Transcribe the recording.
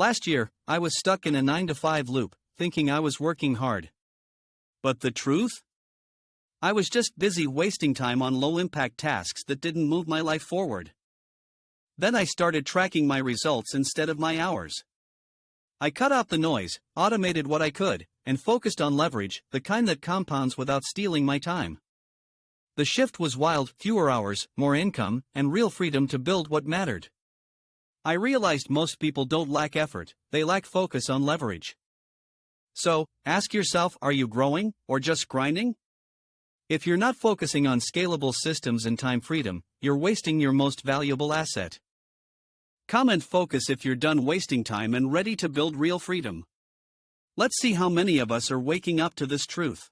Last year, I was stuck in a 9-to-5 loop, thinking I was working hard. But the truth? I was just busy wasting time on low-impact tasks that didn't move my life forward. Then I started tracking my results instead of my hours. I cut out the noise, automated what I could, and focused on leverage, the kind that compounds without stealing my time. The shift was wild: fewer hours, more income, and real freedom to build what mattered. I realized most people don't lack effort, they lack focus on leverage. So, ask yourself, are you growing, or just grinding? If you're not focusing on scalable systems and time freedom, you're wasting your most valuable asset. Comment focus if you're done wasting time and ready to build real freedom. Let's see how many of us are waking up to this truth.